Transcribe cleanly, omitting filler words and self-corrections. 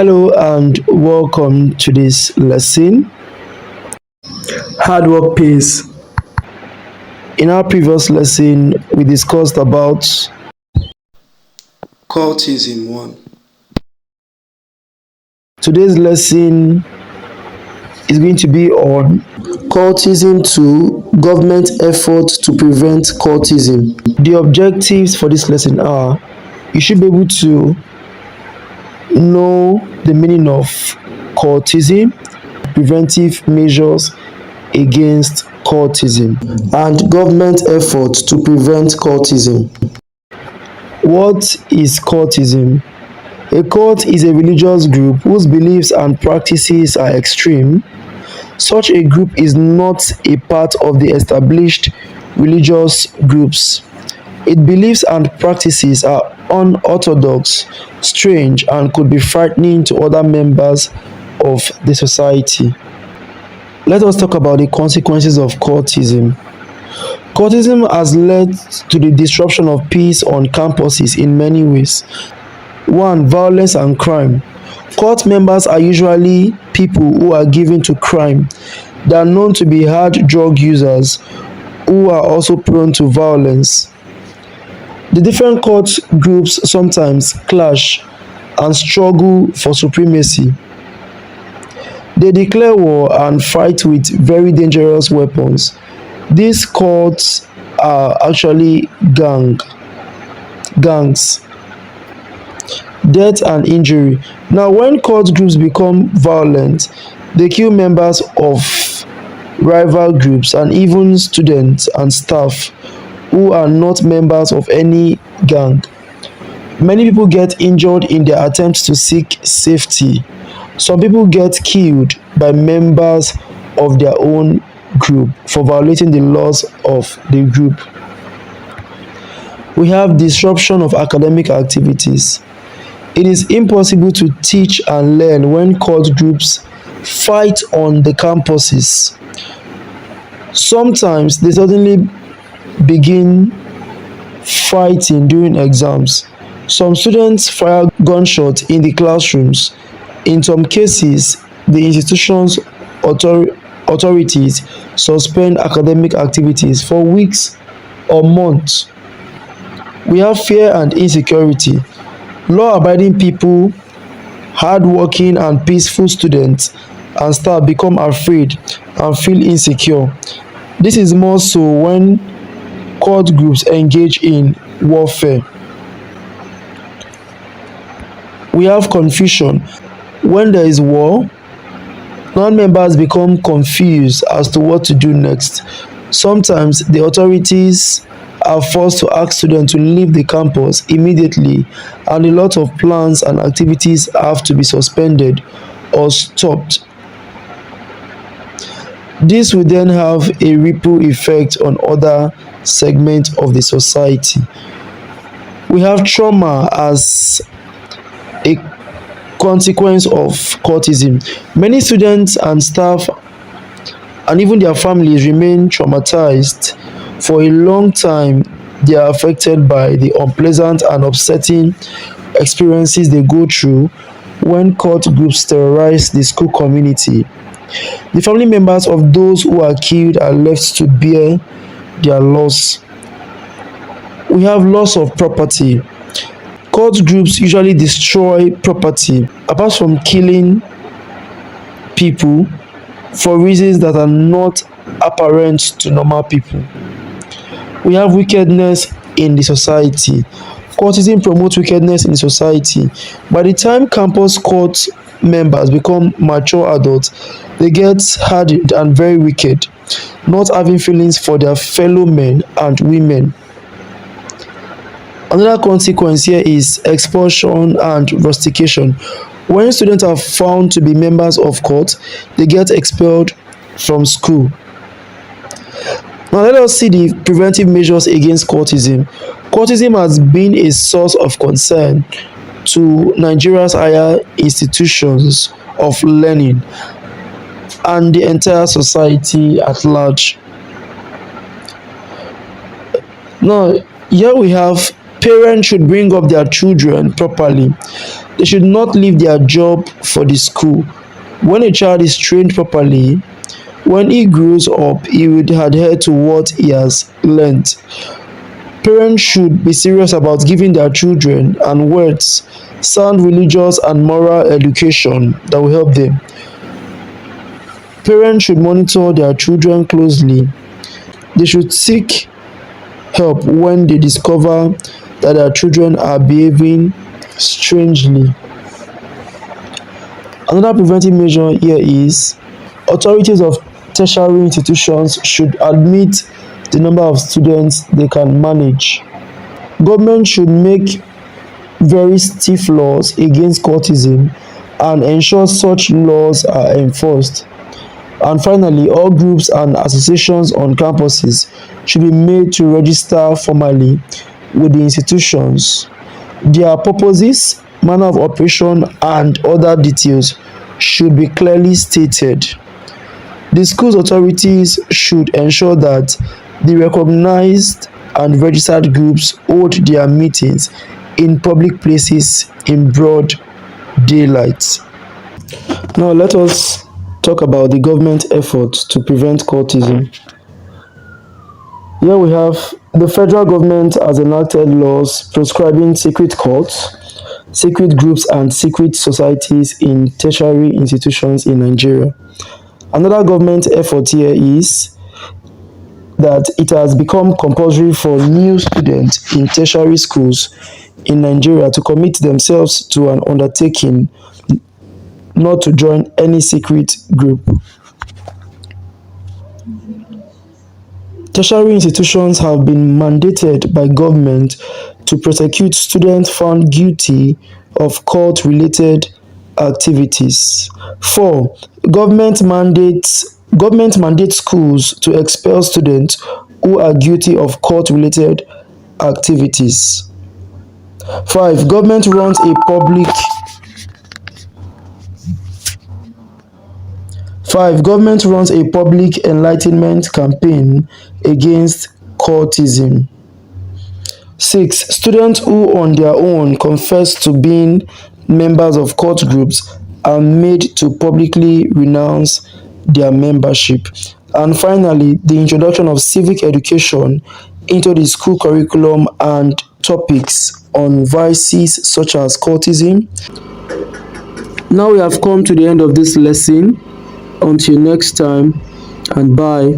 Hello and welcome to this lesson. Hard work pays. In our previous lesson, we discussed about Cultism 1. Today's lesson is going to be on Cultism 2, government effort to prevent cultism. The objectives for this lesson are you should be able to know the meaning of cultism, preventive measures against cultism, and government efforts to prevent cultism. What is cultism? A cult is a religious group whose beliefs and practices are extreme. Such a group is not a part of the established religious groups. Its beliefs and practices are unorthodox, strange, and could be frightening to other members of the society. Let us talk about the consequences of cultism. Cultism has led to the disruption of peace on campuses in many ways. 1. Violence and crime. Cult members are usually people who are given to crime. They are known to be hard drug users who are also prone to violence. The different cult groups sometimes clash and struggle for supremacy. They declare war and fight with very dangerous weapons. These cults are actually gangs. Death and injury. Now, when cult groups become violent, they kill members of rival groups and even students and staff who are not members of any gang. Many people get injured in their attempts to seek safety. Some people get killed by members of their own group for violating the laws of the group. We have disruption of academic activities. It is impossible to teach and learn when cult groups fight on the campuses. Sometimes they suddenly begin fighting during exams. Some students fire gunshots in the classrooms. In some cases, the institution's authorities suspend academic activities for weeks or months. We have fear and insecurity. Law-abiding people, hardworking and peaceful students and staff become afraid and feel insecure. This is more so when cult groups engage in warfare. We have confusion. When there is war, non-members become confused as to what to do next. Sometimes the authorities are forced to ask students to leave the campus immediately, and a lot of plans and activities have to be suspended or stopped. This will then have a ripple effect on other segments of the society. We have trauma as a consequence of cultism. Many students and staff and even their families remain traumatized for a long time. They are affected by the unpleasant and upsetting experiences they go through when cult groups terrorize the school community. The family members of those who are killed are left to bear their loss. We have loss of property. Cult groups usually destroy property, apart from killing people for reasons that are not apparent to normal people. We have wickedness in the society. Cultism promotes wickedness in the society. By the time campus cult members become mature adults, they get hardened and very wicked, not having feelings for their fellow men and women. Another consequence here is expulsion and rustication. When students are found to be members of cults, they get expelled from school. Now let us see the preventive measures against cultism. Cultism has been a source of concern to Nigeria's higher institutions of learning and the entire society at large. Now, here we have Parents should bring up their children properly. They should not leave their job for the school. When a child is trained properly, when he grows up, he will adhere to what he has learnt. Parents should be serious about giving their children and words sound religious and moral education that will help them. Parents should monitor their children closely. They should seek help when they discover that their children are behaving strangely. Another preventive measure here is authorities of tertiary institutions should admit the number of students they can manage. Government should make very stiff laws against cultism and ensure such laws are enforced. And finally, all groups and associations on campuses should be made to register formally with the institutions. Their purposes, manner of operation, and other details should be clearly stated. The school's authorities should ensure that the recognized and registered groups hold their meetings in public places in broad daylight. Now, let us talk about the government efforts to prevent cultism. Here we have the federal government has enacted laws prescribing secret cults, secret groups, and secret societies in tertiary institutions in Nigeria. Another government effort here is that it has become compulsory for new students in tertiary schools in Nigeria to commit themselves to an undertaking not to join any secret group. Tertiary institutions have been mandated by government to prosecute students found guilty of cult-related activities. 4. Government mandates schools to expel students who are guilty of cult-related activities. 5. Government runs a public enlightenment campaign against cultism. 6. Students who on their own confess to being members of cult groups are made to publicly renounce their membership. And finally, the introduction of civic education into the school curriculum and topics on vices such as cultism. Now we have come to the end of this lesson. Until next time, and bye.